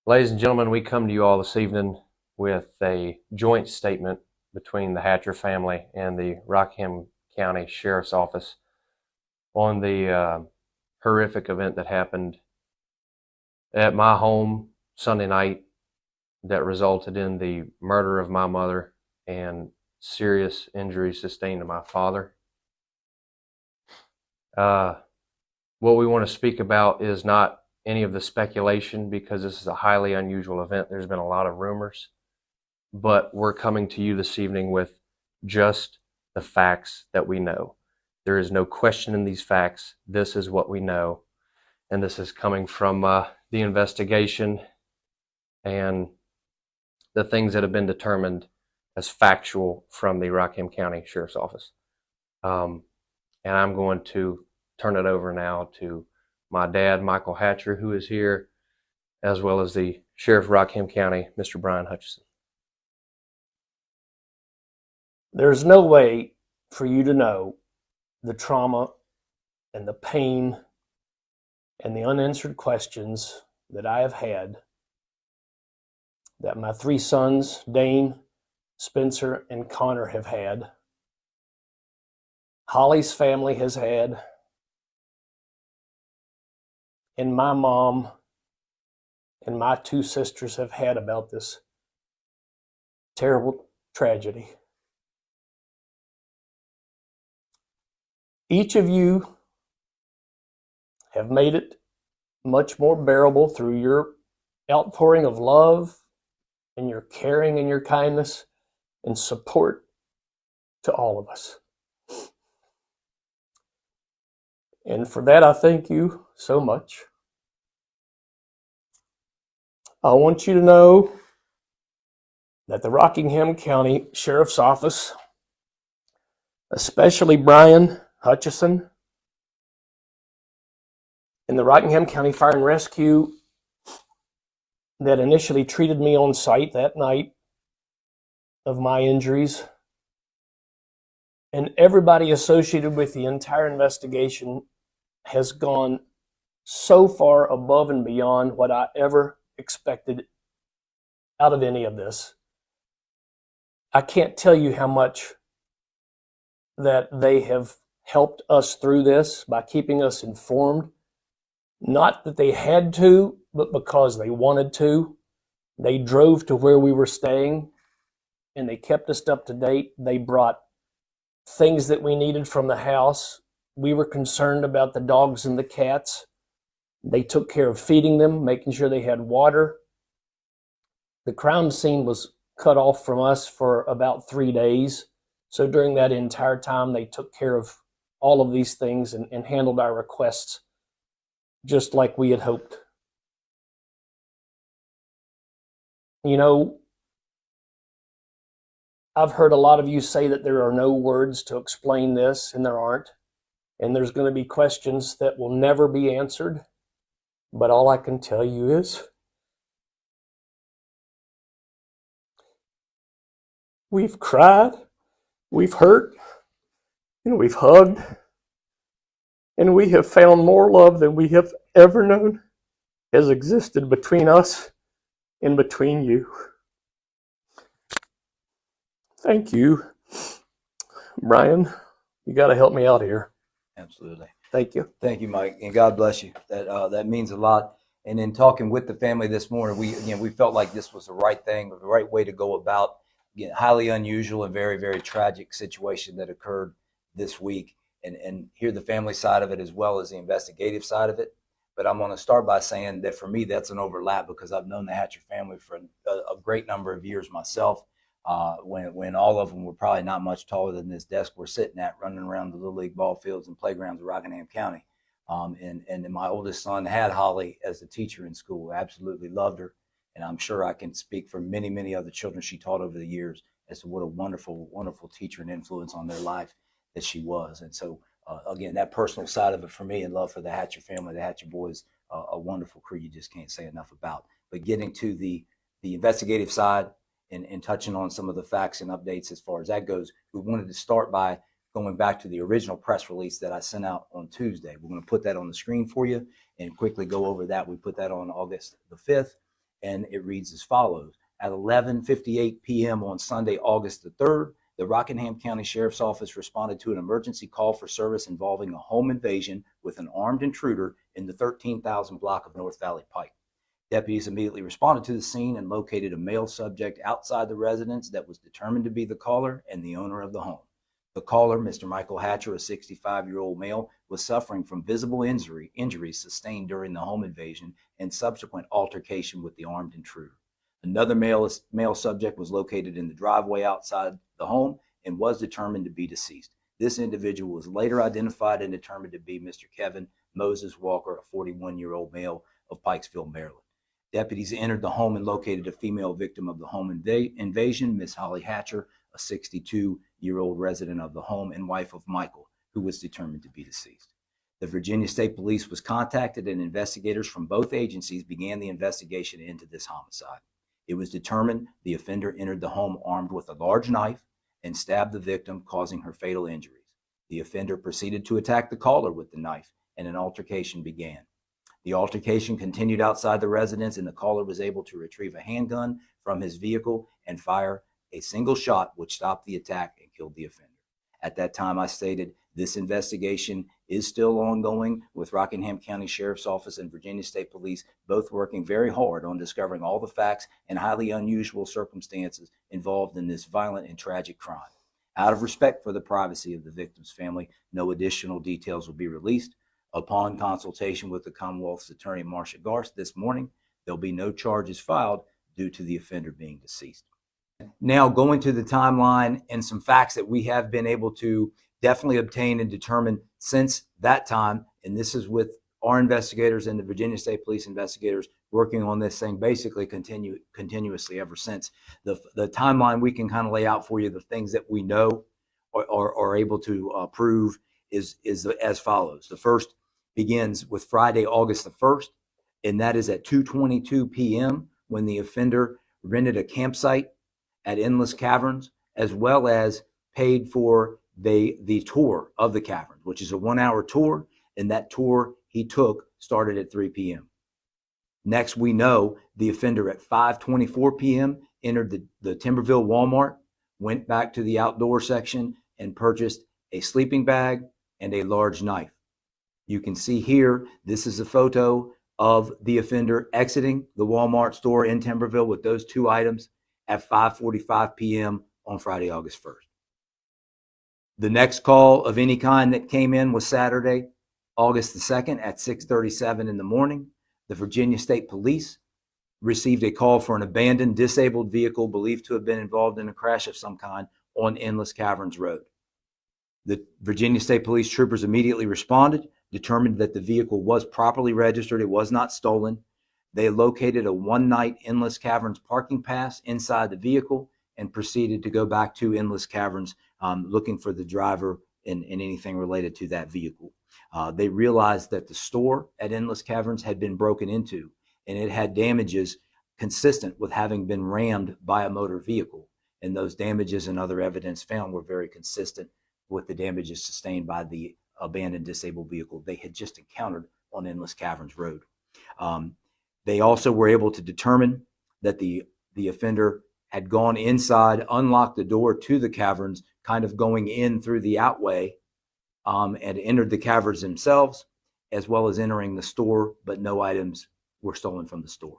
Ladies and gentlemen, we come to you all this evening with a joint statement between the Hatcher family and the Rockingham County Sheriff's Office on the horrific event that happened at my home Sunday night that resulted in the murder of my mother and serious injuries sustained to my father. What we want to speak about is not any of the speculation, because this is a highly unusual event. There's been a lot of rumors, but we're coming to you this evening with just the facts that we know. There is no question in these facts. This is what we know, and this is coming from the investigation and the things that have been determined as factual from the Rockingham County Sheriff's Office. And I'm going to turn it over now to my dad, Michael Hatcher, who is here, as well as the Sheriff of Rockingham County, Mr. Brian Hutchison. There's no way for you to know the trauma and the pain and the unanswered questions that I have had, that my three sons, Dane, Spencer, and Connor, have had, Holly's family has had, and my mom and my two sisters have had about this terrible tragedy. Each of you have made it much more bearable through your outpouring of love and your caring and your kindness and support to all of us. And for that, I thank you so much. I want you to know that the Rockingham County Sheriff's Office, especially Brian Hutchison and the Rockingham County Fire and Rescue that initially treated me on site that night of my injuries, and everybody associated with the entire investigation, has gone so far above and beyond what I ever expected out of any of this. I can't tell you how much that they have helped us through this by keeping us informed. Not that they had to, but because they wanted to. They drove to where we were staying and they kept us up to date. They brought things that we needed from the house. We were concerned about the dogs and the cats. They took care of feeding them, making sure they had water. The crime scene was cut off from us for about 3 days. So during that entire time, they took care of all of these things and handled our requests just like we had hoped. You know, I've heard a lot of you say that there are no words to explain this, and there aren't. And there's going to be questions that will never be answered. But all I can tell you is we've cried, we've hurt, and we've hugged. And we have found more love than we have ever known has existed between us and between you. Thank you. Brian, you got to help me out here. Absolutely. Thank you. Thank you, Mike, and God bless you. That means a lot. And in talking with the family this morning, we felt like this was the right thing, the right way to go about. Again, highly unusual and very, very tragic situation that occurred this week, and hear the family side of it as well as the investigative side of it. But I'm going to start by saying that for me, that's an overlap because I've known the Hatcher family for a great number of years myself. When all of them were probably not much taller than this desk we're sitting at, running around the Little League ball fields and playgrounds of Rockingham County. And my oldest son had Holly as a teacher in school, absolutely loved her. And I'm sure I can speak for many, many other children she taught over the years as to what a wonderful, wonderful teacher and influence on their life that she was. And so, again, that personal side of it for me and love for the Hatcher family, the Hatcher boys, a wonderful crew you just can't say enough about. But getting to the investigative side, and touching on some of the facts and updates as far as that goes, we wanted to start by going back to the original press release that I sent out on Tuesday. We're going to put that on the screen for you and quickly go over that. We put that on August the 5th, and it reads as follows. At 11:58 p.m. on Sunday, August the 3rd, the Rockingham County Sheriff's Office responded to an emergency call for service involving a home invasion with an armed intruder in the 13,000 block of North Valley Pike. Deputies immediately responded to the scene and located a male subject outside the residence that was determined to be the caller and the owner of the home. The caller, Mr. Michael Hatcher, a 65-year-old male, was suffering from visible injuries sustained during the home invasion and subsequent altercation with the armed intruder. Another male subject was located in the driveway outside the home and was determined to be deceased. This individual was later identified and determined to be Mr. Kevin Moses Walker, a 41-year-old male of Pikesville, Maryland. Deputies entered the home and located a female victim of the home invasion, Miss Holly Hatcher, a 62-year-old resident of the home and wife of Michael, who was determined to be deceased. The Virginia State Police was contacted and investigators from both agencies began the investigation into this homicide. It was determined the offender entered the home armed with a large knife and stabbed the victim, causing her fatal injuries. The offender proceeded to attack the caller with the knife, and an altercation began. The altercation continued outside the residence, and the caller was able to retrieve a handgun from his vehicle and fire a single shot, which stopped the attack and killed the offender. At that time, I stated, this investigation is still ongoing with Rockingham County Sheriff's Office and Virginia State Police, both working very hard on discovering all the facts and highly unusual circumstances involved in this violent and tragic crime. Out of respect for the privacy of the victim's family, no additional details will be released. Upon consultation with the Commonwealth's Attorney Marcia Garst this morning, there'll be no charges filed due to the offender being deceased. Now, going to the timeline and some facts that we have been able to definitely obtain and determine since that time, and this is with our investigators and the Virginia State Police investigators working on this thing basically continuously ever since. The timeline we can kind of lay out for you, the things that we know or are able to prove is as follows. The first begins with Friday, August the 1st, and that is at 2:22 p.m. when the offender rented a campsite at Endless Caverns, as well as paid for the tour of the caverns, which is a 1-hour tour, and that tour he took started at 3 p.m. Next, we know the offender at 5:24 p.m. entered the Timberville Walmart, went back to the outdoor section, and purchased a sleeping bag and a large knife. You can see here, this is a photo of the offender exiting the Walmart store in Timberville with those two items at 5:45 p.m. on Friday, August 1st. The next call of any kind that came in was Saturday, August the 2nd at 6:37 in the morning. The Virginia State Police received a call for an abandoned, disabled vehicle believed to have been involved in a crash of some kind on Endless Caverns Road. The Virginia State Police troopers immediately responded, determined that the vehicle was properly registered, it was not stolen. They located a one-night Endless Caverns parking pass inside the vehicle and proceeded to go back to Endless Caverns looking for the driver and anything related to that vehicle. They realized that the store at Endless Caverns had been broken into, and it had damages consistent with having been rammed by a motor vehicle. And those damages and other evidence found were very consistent with the damages sustained by the abandoned disabled vehicle they had just encountered on Endless Caverns Road. They also were able to determine that the offender had gone inside, unlocked the door to the caverns, kind of going in through the outway, and entered the caverns themselves, as well as entering the store, but no items were stolen from the store.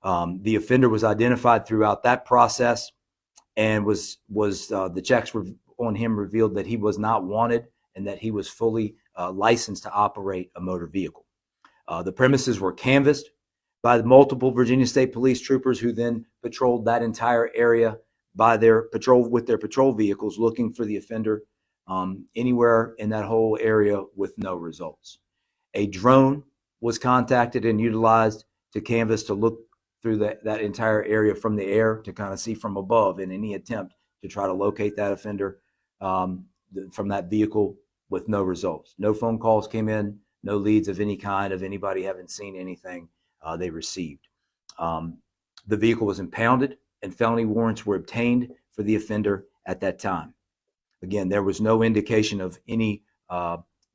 The offender was identified throughout that process, and the checks on him revealed that he was not wanted and that he was fully licensed to operate a motor vehicle. The premises were canvassed by multiple Virginia State Police troopers, who then patrolled that entire area with their patrol vehicles, looking for the offender anywhere in that whole area with no results. A drone was contacted and utilized to canvass to look through that entire area from the air to kind of see from above in any attempt to try to locate that offender from that vehicle with no results. No phone calls came in, no leads of any kind of anybody having seen anything they received. The vehicle was impounded and felony warrants were obtained for the offender at that time. Again, there was no indication of any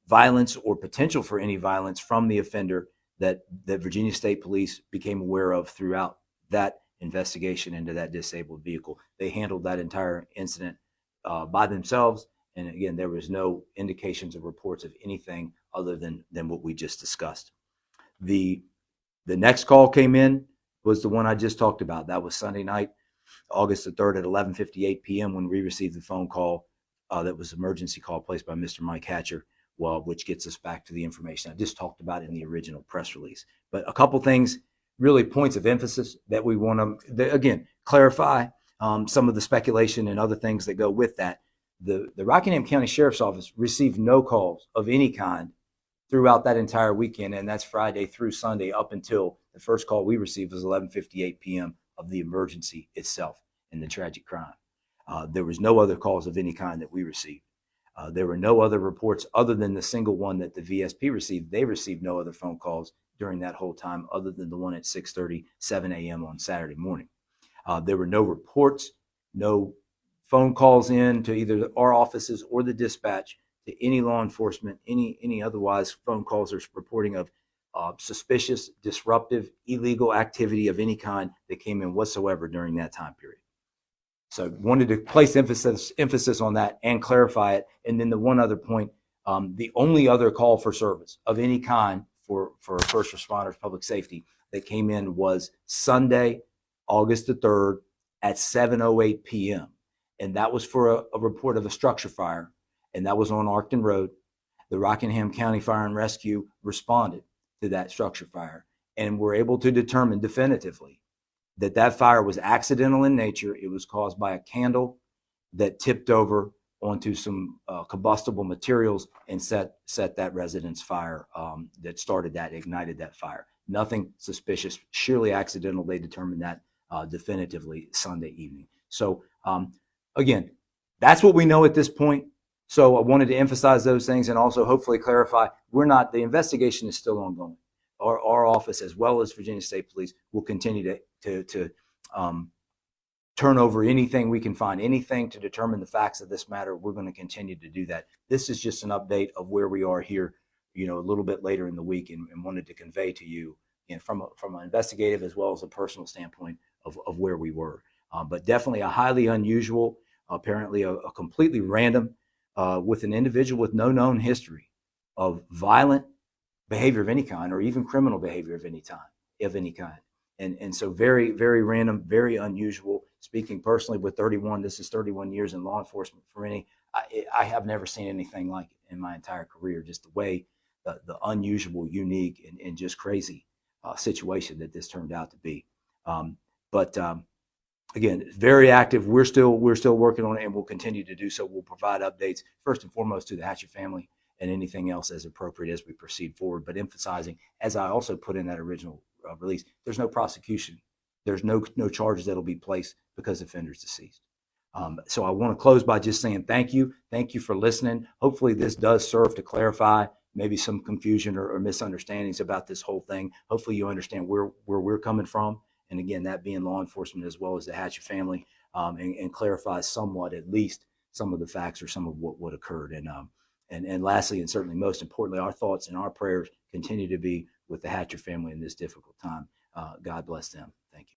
violence or potential for any violence from the offender that Virginia State Police became aware of throughout that investigation into that disabled vehicle. They handled that entire incident by themselves. And again, there was no indications or reports of anything other than what we just discussed. The next call came in was the one I just talked about. That was Sunday night, August the 3rd at 11:58 p.m. when we received the phone call that was an emergency call placed by Mr. Mike Hatcher, which gets us back to the information I just talked about in the original press release. But a couple things, really points of emphasis that we want to, again, clarify some of the speculation and other things that go with that. The Rockingham County Sheriff's Office received no calls of any kind throughout that entire weekend, and that's Friday through Sunday up until the first call we received was 11:58 p.m. of the emergency itself and the tragic crime. There was no other calls of any kind that we received. There were no other reports other than the single one that the VSP received. They received no other phone calls during that whole time other than the one at 6:30, 7 a.m. on Saturday morning. There were no reports, no phone calls in to either our offices or the dispatch to any law enforcement, any otherwise phone calls or reporting of suspicious, disruptive, illegal activity of any kind that came in whatsoever during that time period. So wanted to place emphasis on that and clarify it. And then the one other point, the only other call for service of any kind for first responders, public safety that came in was Sunday, August the 3rd at 7:08 p.m. And that was for a report of a structure fire, and that was on Arcton Road. The Rockingham County Fire and Rescue responded to that structure fire and were able to determine definitively that that fire was accidental in nature. It was caused by a candle that tipped over onto some combustible materials and set that residence fire that ignited that fire. Nothing suspicious, surely accidental. They determined that definitively Sunday evening. So again, that's what we know at this point. So I wanted to emphasize those things and also hopefully clarify the investigation is still ongoing. Our office, as well as Virginia State Police, will continue to turn over anything we can find, anything to determine the facts of this matter. We're going to continue to do that. This is just an update of where we are here, a little bit later in the week, and wanted to convey to you, from an investigative as well as a personal standpoint of where we were. But definitely a highly unusual, apparently a completely random, with an individual with no known history of violent behavior of any kind, or even criminal behavior of any kind. And so very, very random, very unusual. Speaking personally with 31 years in law enforcement for any, I have never seen anything like it in my entire career, just the way the unusual, unique, and just crazy situation that this turned out to be. But again, very active. We're still working on it, and we'll continue to do so. We'll provide updates first and foremost to the Hatcher family and anything else as appropriate as we proceed forward. But emphasizing, as I also put in that original release, there's no prosecution. There's no charges that'll be placed because the offender's deceased. So I want to close by just saying thank you. Thank you for listening. Hopefully this does serve to clarify maybe some confusion or misunderstandings about this whole thing. Hopefully you understand where we're coming from. And again, that being law enforcement as well as the Hatcher family, and clarify somewhat, at least, some of the facts or some of what occurred. And lastly, and certainly most importantly, our thoughts and our prayers continue to be with the Hatcher family in this difficult time. God bless them. Thank you.